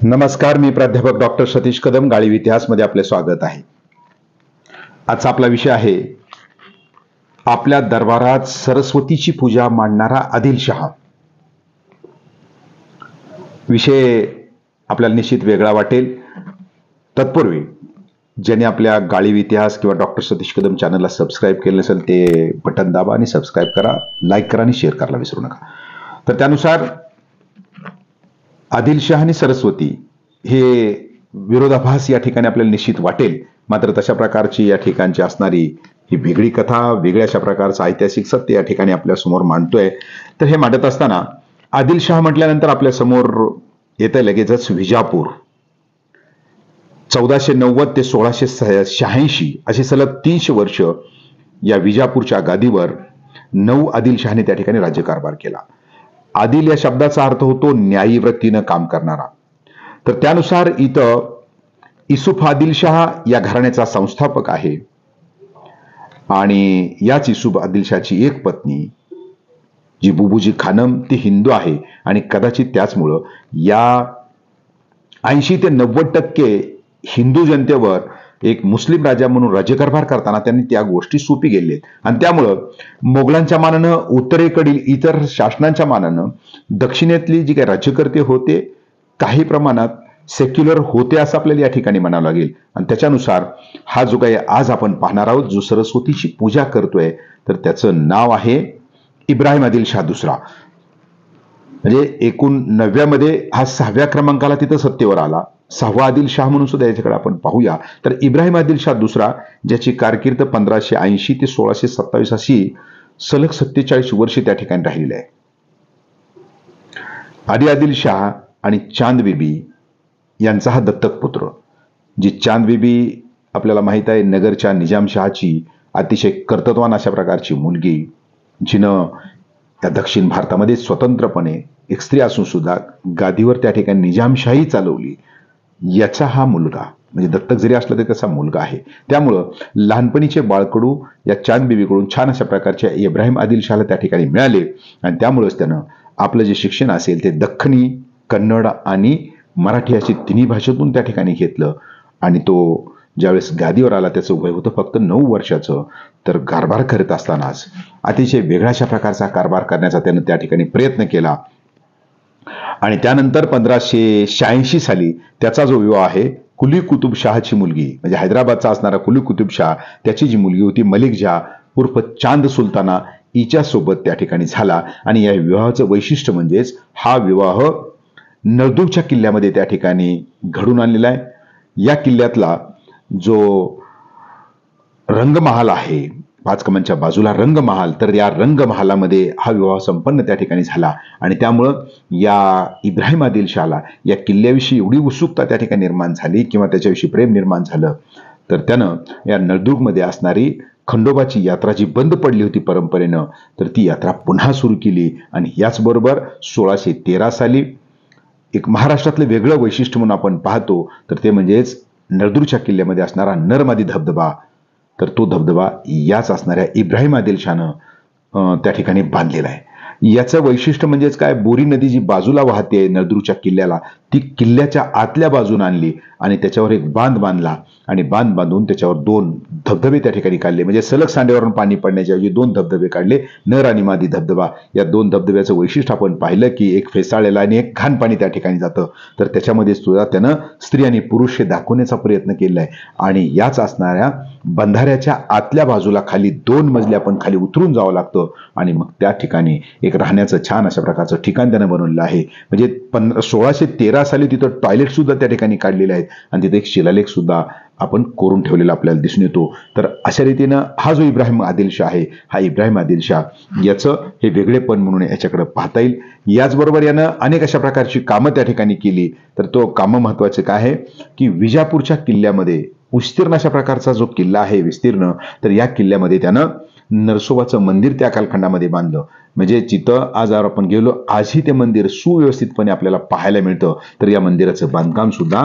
नमस्कार, मी प्राध्यापक डॉक्टर सतीश कदम, गाळीव इतिहासमध्ये आपले स्वागत आहे. आजचा आपला विषय आहे आपल्या दरबारात सरस्वतीची पूजा मांडणारा आदिलशहा. विषय आपल्याला निश्चित वेगळा वाटेल. तत्पूर्वी ज्यांनी आपल्या गाळीव इतिहास किंवा डॉक्टर सतीश कदम चॅनलला सबस्क्राईब केलं नसेल ते बटन दाबा आणि सबस्क्राईब करा, लाईक करा आणि शेअर करायला विसरू नका. तर त्यानुसार आदिलशहा आणि सरस्वती हे विरोधाभास या ठिकाणी आपल्याला निश्चित वाटेल. मात्र तशा प्रकारची या ठिकाणची असणारी ही वेगळी कथा, वेगळ्या अशा प्रकारचं ऐतिहासिक सत्य या ठिकाणी आपल्या समोर मांडतोय. तर हे मांडत असताना आदिलशहा म्हटल्यानंतर आपल्या समोर येतं लगेचच विजापूर. 1490 ते 1686 अशी सलग 300 वर्ष या विजापूरच्या गादीवर 9 आदिलशहाने त्या ठिकाणी राज्यकारभार केला. आदिल या शब्दाचा अर्थ होतो न्यायी वृत्तीनं काम करणारा. तर त्यानुसार इथं युसुफ आदिलशहा या घराण्याचा संस्थापक आहे आणि याच युसुफ आदिलशहाची एक पत्नी जी बुबूजी खानम ती हिंदू आहे आणि कदाचित त्याचमुळं या 80 ते 90% हिंदू जनतेवर एक मुस्लिम राजा म्हणून राज्यकारभार करताना त्यांनी त्या गोष्टी सोपी गेलेत आणि त्यामुळं मोगलांच्या मानानं उत्तरेकडील इतर शासनांच्या मानानं दक्षिणेतली जी काही राज्यकर्ते होते काही प्रमाणात सेक्युलर होते असं आपल्याला या ठिकाणी म्हणावं लागेल. आणि त्याच्यानुसार हा जो काही आज आपण पाहणार आहोत जो सरस्वतीची पूजा करतोय तर त्याचं नाव आहे इब्राहिम आदिलशहा दुसरा. म्हणजे एकूण 90 मध्ये हा 6व्या क्रमांकाला तिथं सत्तेवर आला. 6वा आदिलशहा म्हणून सुद्धा याच्याकडे आपण पाहूया. तर इब्राहिम आदिलशहा दुसरा ज्याची कारकीर्द 1580 ते 1627 अशी सलग 47 वर्षे त्या ठिकाणी राहिलेली आहे. आदी आदिलशहा आणि चांद बीबी यांचा हा दत्तक पुत्र. जी चांद बीबी आपल्याला माहित आहे नगरच्या निजामशहाची अतिशय कर्तृत्वान अशा प्रकारची मुलगी, जिनं त्या दक्षिण भारतामध्ये स्वतंत्रपणे एक स्त्री असून सुद्धा गादीवर त्या ठिकाणी निजामशाही चालवली. याचा हा मुलगा म्हणजे दत्तक जरी असला तरी त्याचा मुलगा आहे. त्यामुळं लहानपणीचे बाळकडू या चांद बीबीकडून छान अशा प्रकारच्या इब्राहिम आदिलशहाला त्या ठिकाणी मिळाले आणि त्यामुळेच त्यानं आपलं जे शिक्षण असेल ते दख्खनी, कन्नड आणि मराठी अशी तिन्ही भाषेतून त्या ठिकाणी घेतलं. आणि तो ज्यावेळेस गादीवर आला त्याचं वय होतं फक्त 9 वर्षाचं. तर कारभार करत असतानाच अतिशय वेगळ्या अशा प्रकारचा कारभार करण्याचा त्यानं त्या ठिकाणी प्रयत्न केला आणि त्यानंतर 1586 साली त्याचा जो विवाह आहे कुली कुतुब शहाची मुलगी म्हणजे हैदराबादचा असणारा कुली कुतुब शाह त्याची जी मुलगी होती मलिक जहा उर्फ चांद सुलताना हिच्या सोबत त्या ठिकाणी झाला. आणि या विवाहाचं वैशिष्ट्य म्हणजेच हा विवाह नळदुर्गच्या किल्ल्यामध्ये त्या ठिकाणी घडून आणलेला आहे. या किल्ल्यातला जो रंगमहाल आहे 5 कमांच्या बाजूला रंगमहाल, तर या रंगमहालामध्ये हा विवाह संपन्न त्या ठिकाणी झाला. आणि त्यामुळं या इब्राहिम आदिलशहाला या किल्ल्याविषयी एवढी उत्सुकता त्या ठिकाणी निर्माण झाली किंवा त्याच्याविषयी प्रेम निर्माण झालं तर त्यानं या नळदुर्गमध्ये असणारी खंडोबाची यात्रा जी बंद पडली होती परंपरेनं तर ती यात्रा पुन्हा सुरू केली. आणि याचबरोबर 1613 साली एक महाराष्ट्रातलं वेगळं वैशिष्ट्य म्हणून आपण पाहतो तर ते म्हणजेच नळदुर्गच्या किल्ल्यामध्ये असणारा नरमादी धबधबा. तर तो धबधबा याच असणाऱ्या इब्राहिम आदिलशहानं त्या ठिकाणी बांधलेला आहे. याचं वैशिष्ट्य म्हणजेच काय, बोरी नदी जी बाजूला वाहते नळदुर्गच्या किल्ल्याला ती किल्ल्याच्या आतल्या बाजूने आणली आणि त्याच्यावर एक बांध बांधला आणि बांध बांधून त्याच्यावर 2 धबधबे त्या ठिकाणी काढले. म्हणजे सलग सांड्यावरून पाणी पडण्याच्या ऐवजी 2 धबधबे काढले, नर आणि मादी धबधबा. या 2 धबधब्याचं वैशिष्ट्य आपण पाहिलं की एक फेसाळलेला आणि एक घाण पाणी त्या ठिकाणी जातं. तर त्याच्यामध्ये सुद्धा त्यानं स्त्री आणि पुरुष हे दाखवण्याचा प्रयत्न केला आहे. आणि याच असणाऱ्या बंधाऱ्याच्या आतल्या बाजूला खाली 2 मजले आपण खाली उतरून जावं लागतं आणि मग त्या ठिकाणी एक राहण्याचं छान अशा प्रकारचं ठिकाण त्यानं बनवलेलं आहे. म्हणजे 1613 साली तिथं टॉयलेट सुद्धा त्या ठिकाणी काढलेले आहेत आणि तिथे एक शिलालेख सुद्धा आपण कोरून ठेवलेला आपल्याला दिसून येतो. तर अशा रीतीनं हा जो इब्राहिम आदिलशहा आहे हा इब्राहिम आदिलशहा याचं हे वेगळेपण म्हणून याच्याकडे पाहता येईल. याचबरोबर यानं अनेक अशा प्रकारची कामं त्या ठिकाणी केली. तर तो कामं महत्वाचे काय आहे की विजापूरच्या किल्ल्यामध्ये विस्तीर्ण अशा प्रकारचा जो किल्ला आहे विस्तीर्ण, तर या किल्ल्यामध्ये त्यानं नरसोबाचं मंदिर त्या कालखंडामध्ये बांधलं. म्हणजे जिथं आज आपण गेलो आजही ते मंदिर सुव्यवस्थितपणे आपल्याला पाहायला मिळतं. तर या मंदिराचं बांधकाम सुद्धा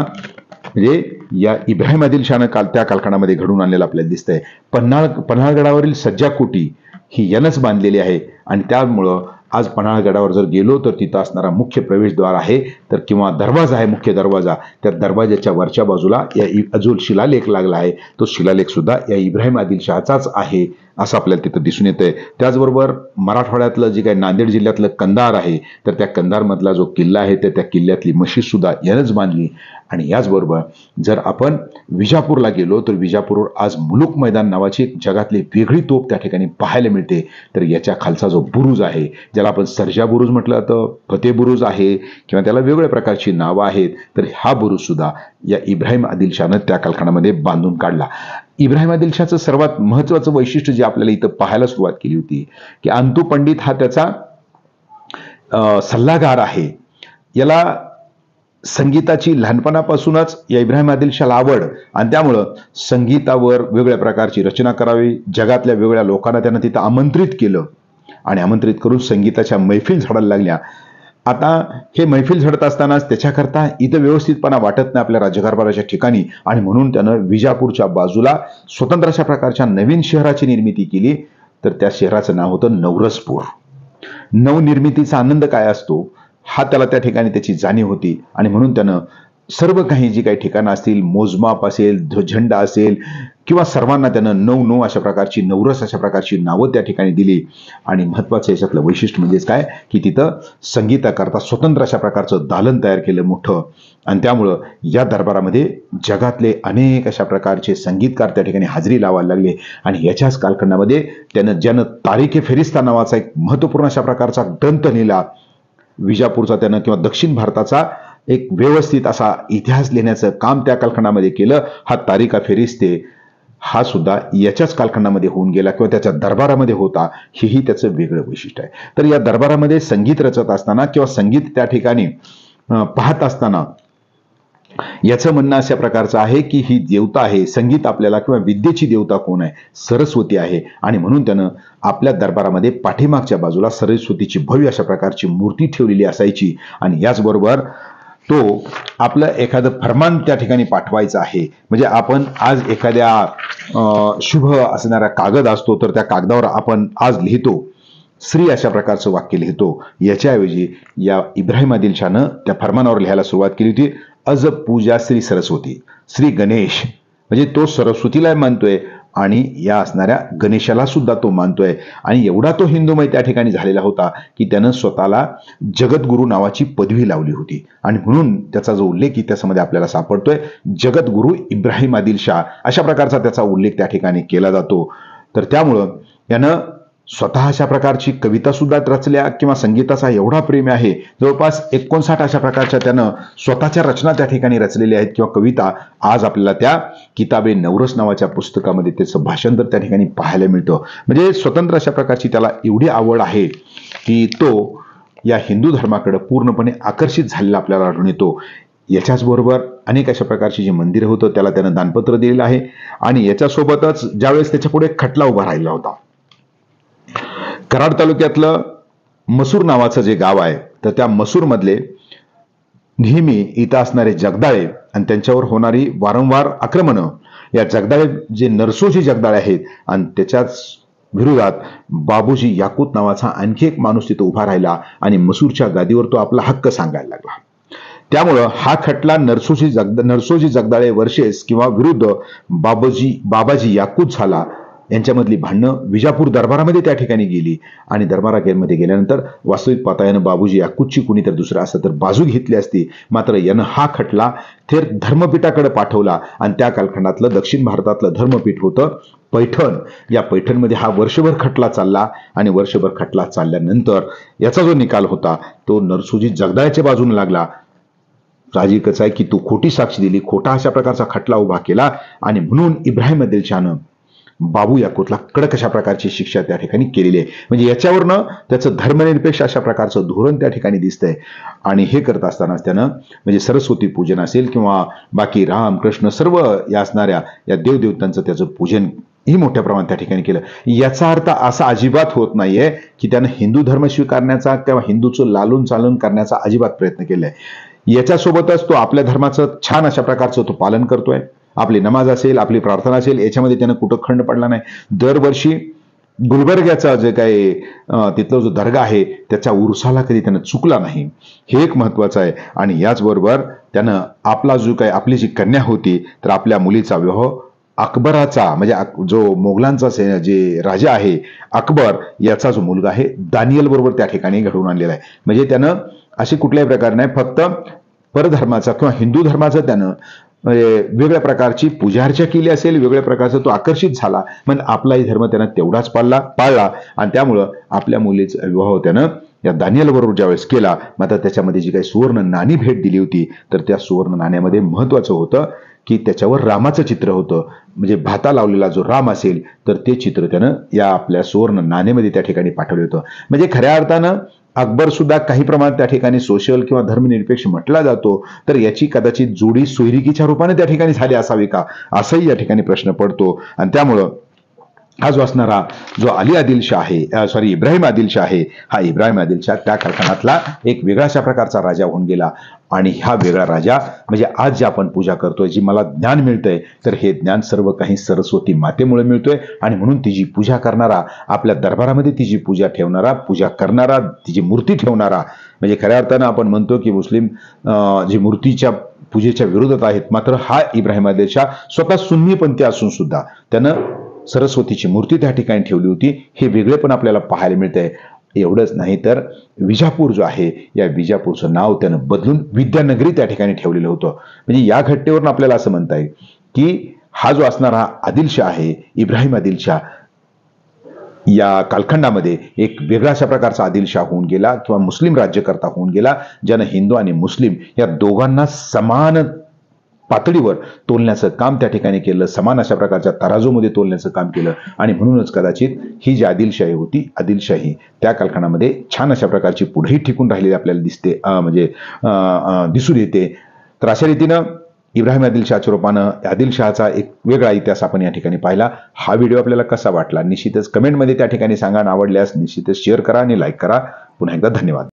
म्हणजे या इब्राहिम आदिलशहानं त्या कालखंडामध्ये घडून आणलेलं आपल्याला दिसतंय. पन्हाळगडावरील सज्जा कोटी ही यानंच बांधलेली आहे आणि त्यामुळं आज पन्हाळगडावर जर गेलो तर तिथं असणारा मुख्य प्रवेशद्वार आहे तर किंवा दरवाजा आहे, मुख्य दरवाजा, त्या दरवाजाच्या वरच्या बाजूला या जो शिलालेख लागला आहे तो शिलालेख सुद्धा या इब्राहिम आदिलशहाचाच आहे असं आपल्याला तिथं दिसून येतंय. त्याचबरोबर मराठवाड्यातलं जे काही नांदेड जिल्ह्यातलं कंधार आहे तर त्या कंधारमधला जो किल्ला आहे तर त्या किल्ल्यातली मशीद सुद्धा यानंच बांधली. आणि याचबरोबर जर आपण विजापूरला गेलो तर विजापूरवर आज मुलुक मैदान नावाची एक जगातली वेगळी तोफ त्या ठिकाणी पाहायला मिळते. तर याच्या खालचा जो बुरुज आहे ज्याला आपण सर्जा बुरुज म्हटलं तर फतेह बुरुज आहे किंवा त्याला वेगवेगळ्या प्रकारची नावं आहेत, तर हा बुरुज सुद्धा या इब्राहिम आदिलशहानं त्या कालखंडामध्ये बांधून काढला. इब्राहिम आदिलशहाचं सर्वात महत्वाचं वैशिष्ट्य जे आपल्याला इथं पाहायला सुरुवात केली होती की अंतू पंडित हा त्याचा सल्लागार आहे. याला संगीताची लहानपणापासूनच या इब्राहिम आदिलशहाला आवड आणि त्यामुळं संगीतावर वेगवेगळ्या प्रकारची रचना करावी, जगातल्या वेगवेगळ्या लोकांना त्यानं तिथं आमंत्रित केलं आणि आमंत्रित करून संगीताच्या मैफिल झडायला लागल्या. आता हे मैफिल झडत असतानाच त्याच्याकरता इथं व्यवस्थितपणा वाटत नाही आपल्या राज्यकारभाराच्या ठिकाणी आणि म्हणून त्यानं विजापूरच्या बाजूला स्वतंत्र अशा प्रकारच्या नवीन शहराची निर्मिती केली. तर त्या शहराचं नाव होतं नवरसपूर. नवनिर्मितीचा आनंद काय असतो हा त्याला त्या ठिकाणी त्याची जाणीव होती आणि म्हणून त्यानं सर्व काही जी काही ठिकाणं असतील, मोजमाप असेल, ध्वजझेंडा असेल किंवा सर्वांना त्यानं 9 अशा प्रकारची, नवरस अशा प्रकारची नावं त्या ठिकाणी दिली. आणि महत्वाचं याच्यातलं वैशिष्ट्य म्हणजेच काय की तिथं संगीताकरता स्वतंत्र अशा प्रकारचं दालन तयार केलं मोठं आणि त्यामुळं या दरबारामध्ये जगातले अनेक अशा प्रकारचे संगीतकार त्या ठिकाणी हजेरी लावायला लागले. आणि याच्याच कालखंडामध्ये ज्यानं तारीख-ए फेरिस्ता नावाचा एक महत्वपूर्ण अशा प्रकारचा ग्रंथ लिहिला विजापूरचा त्यानं किंवा दक्षिण भारताचा एक व्यवस्थित असा इतिहास लिहिण्याचं काम त्या कालखंडामध्ये केलं. हा तारिका फेरिस्ते हा सुद्धा याच्याच कालखंडामध्ये होऊन गेला किंवा त्याच्या दरबारामध्ये होता, हेही त्याचं वेगळं वैशिष्ट्य आहे. तर या दरबारामध्ये संगीत रचत असताना किंवा संगीत त्या ठिकाणी पाहत असताना याचं म्हणणं अशा प्रकारचं आहे की ही देवता आहे, संगीत आपल्याला किंवा विद्येची देवता कोण आहे, सरस्वती आहे. आणि म्हणून त्यानं आपल्या दरबारामध्ये पाठीमागच्या बाजूला सरस्वतीची भव्य अशा प्रकारची मूर्ती ठेवलेली असायची. आणि याचबरोबर तो आपलं एखादं फरमान त्या ठिकाणी पाठवायचं आहे, म्हणजे आपण आज एखाद्या शुभ असणारा कागद असतो तर त्या कागदावर आपण आज लिहितो श्री अशा प्रकारचं वाक्य लिहितो. याच्याऐवजी या इब्राहिम आदिलशहानं त्या फरमानावर लिहायला सुरुवात केली होती अज पूजा श्री सरस्वती, श्री गणेश, म्हणजे तो सरस्वतीला मानतोय आणि या असणाऱ्या गणेशाला सुद्धा तो मानतोय. आणि एवढा तो हिंदूमय त्या ठिकाणी झालेला होता की त्यानं स्वतःला जगद्गुरू नावाची पदवी लावली होती. आणि म्हणून त्याचा जो उल्लेख इतिहासामध्ये आपल्याला सापडतोय जगद्गुरू इब्राहिम आदिलशहा अशा प्रकारचा त्याचा उल्लेख त्या ठिकाणी केला जातो. तर त्यामुळं यानं स्वतः अशा प्रकारची कविता सुद्धा रचल्या किंवा संगीताचा एवढा प्रेम आहे, जवळपास 59 अशा प्रकारच्या त्यानं स्वतःच्या रचना त्या ठिकाणी रचलेल्या आहेत किंवा कविता. आज आपल्याला त्या किताबे नवरस नावाच्या पुस्तकामध्ये त्याचं भाषांतर त्या ठिकाणी पाहायला मिळतं. म्हणजे स्वतंत्र अशा प्रकारची त्याला एवढी आवड आहे की तो या हिंदू धर्माकडे पूर्णपणे आकर्षित झालेला आपल्याला आढळून येतो. याच्याच बरोबर अनेक अशा प्रकारची जी मंदिरं होतं त्याला त्यानं दानपत्र दिलेलं आहे. आणि याच्यासोबतच ज्यावेळेस त्याच्या पुढे खटला उभा राहिला होता, कराड तालुक्यातलं मसूर नावाचं जे गाव आहे तर त्या मसूर मधले नेहमी इथं असणारे जगदाळे आणि त्यांच्यावर होणारी वारंवार आक्रमणं, या जगदाळे जे नरसोजी जगदाळे आहेत आणि त्याच्याच विरोधात बाबूजी याकूत नावाचा आणखी एक माणूस तिथं उभा राहिला आणि मसूरच्या गादीवर तो आपला हक्क सांगायला लागला. त्यामुळं हा खटला नरसोजी जगदाळे वर्सेस किंवा विरुद्ध बाबाजी याकूत झाला. यांच्यामधली भांडणं विजापूर दरबारामध्ये त्या ठिकाणी गेली आणि दरबारामध्ये गेल्यानंतर वास्तविक पाहता यानं बाबूजी याकूतची कुणी तर दुसरं असं तर बाजू घेतली असती, मात्र यानं हा खटला थेट धर्मपीठाकडे पाठवला. आणि त्या कालखंडातलं दक्षिण भारतातलं धर्मपीठ होतं पैठण. या पैठणमध्ये हा वर्षभर खटला चालला आणि वर्षभर खटला चालल्यानंतर याचा जो निकाल होता तो नरसोजी जगदाळ्याच्या बाजूने लागला. साहजिकच आहे की तू खोटी साक्ष दिली, खोटा अशा प्रकारचा खटला उभा केला आणि म्हणून इब्राहिम आदिलशहानं बाबू याकूतला कडक अशा प्रकारची शिक्षा त्या ठिकाणी केलेली आहे. म्हणजे याच्यावरनं त्याचं धर्मनिरपेक्ष अशा प्रकारचं धोरण त्या ठिकाणी दिसतंय. आणि हे करत असतानाच त्यानं म्हणजे सरस्वती पूजन असेल किंवा बाकी राम कृष्ण सर्व या असणाऱ्या या देवदेवतांचं त्याचं पूजन ही मोठ्या प्रमाणात त्या ठिकाणी केलं. याचा अर्थ असा अजिबात होत नाहीये की त्यानं हिंदू धर्म स्वीकारण्याचा किंवा हिंदूचं लालून चालून करण्याचा अजिबात प्रयत्न केलाय. याच्यासोबतच तो आपल्या धर्माचं छान अशा प्रकारचं तो पालन करतोय. आपली नमाज असेल, आपली प्रार्थना असेल, याच्यामध्ये त्यानं कुठं खंड पडला नाही. दरवर्षी गुलबर्ग्याचा जे काही तिथला जो दर्गा आहे त्याच्या उरुसाला कधी त्यानं चुकला नाही, हे एक महत्वाचं आहे. आणि याचबरोबर त्यानं आपला जो काही आपली जी कन्या होती तर आपल्या मुलीचा विवाह अकबराचा म्हणजे जो मोगलांचा जे राजा आहे अकबर याचा जो मुलगा आहे दानियल बरोबर त्या ठिकाणी घडवून आणलेला आहे. म्हणजे त्यानं अशी कुठल्याही प्रकारे नाही, फक्त परधर्माचा किंवा हिंदू धर्माचं त्यानं वेगळ्या प्रकारची पूजार्चा केली असेल, वेगळ्या प्रकारचा तो आकर्षित झाला, पण आपलाही धर्म त्यानं तेवढाच पाळला आणि त्यामुळं आपल्या मुलीचा विवाह त्यानं या दानियल बरोबर ज्यावेळेस केला. मात्र त्याच्यामध्ये जी काही सुवर्ण नाणी भेट दिली होती तर त्या सुवर्ण नाण्यामध्ये महत्वाचं होतं की त्याच्यावर रामाचं चित्र होतं. म्हणजे भाता लावलेला जो राम असेल तर ते चित्र त्यानं या आपल्या सुवर्ण नाण्यामध्ये त्या ठिकाणी पाठवलं होतं. म्हणजे खऱ्या अर्थानं अकबर सुद्धा काही प्रमाणात त्या ठिकाणी सोशल किंवा धर्मनिरपेक्ष म्हटला जातो, तर याची कदाचित जोडी सोयरिकीच्या रूपाने त्या ठिकाणी झाली असावी का, असाही या ठिकाणी प्रश्न पडतो. आणि त्यामुळं हा जो असणारा जो अली आदिलशाह आहे, इब्राहिम आदिलशाह आहे, हा इब्राहिम आदिलशाह त्या कारखान्यातला एक वेगळ्याशा प्रकारचा राजा होऊन गेला. आणि हा वेगळा राजा म्हणजे आज जे आपण पूजा करतोय, जी मला ज्ञान मिळतंय, तर हे ज्ञान सर्व काही सरस्वती मातेमुळे मिळतोय. आणि म्हणून तिची पूजा करणारा, आपल्या दरबारामध्ये तिची पूजा ठेवणारा, पूजा करणारा, तिची मूर्ती ठेवणारा, म्हणजे खऱ्या अर्थानं आपण म्हणतो की मुस्लिम जी मूर्तीच्या पूजेच्या विरोधात आहेत, मात्र हा इब्राहिम आदिलशाह स्वतः सुन्नीपंथी असून सुद्धा त्यानं सरस्वतीची मूर्ती त्या ठिकाणी ठेवली होती. हे वेगळे पण आपल्याला पाहायला मिळतंय. एवढंच नाही तर विजापूर जो आहे या विजापूरचं नाव त्यानं बदलून विद्यानगरी त्या ठिकाणी ठेवलेलं होतं. म्हणजे या घटनेवरून आपल्याला असं म्हणता येईल की हा जो असणारा आदिलशाह आहे, इब्राहिम आदिलशाह, या कालखंडामध्ये एक वेगळ्या अशा प्रकारचा आदिलशाह होऊन गेला किंवा मुस्लिम राज्यकर्ता होऊन गेला, ज्यानं हिंदू आणि मुस्लिम या दोघांना समान पातळीवर तोलण्याचं काम त्या ठिकाणी केलं, समान अशा प्रकारच्या तराजूमध्ये तोलण्याचं काम केलं. आणि म्हणूनच कदाचित ही जी आदिलशाही होती, आदिलशाही त्या कालखंडामध्ये छान अशा प्रकारची पुढेही टिकून राहिलेली आपल्याला दिसते, दिसून येते. तर अशा रीतीनं इब्राहिम आदिलशाहच्या रूपानं आदिलशाहचा एक वेगळा इतिहास आपण या ठिकाणी पाहिला. हा व्हिडिओ आपल्याला कसा वाटला निश्चितच कमेंटमध्ये त्या ठिकाणी सांगा. आवडल्यास निश्चितच शेअर करा आणि लाईक करा. पुन्हा एकदा धन्यवाद.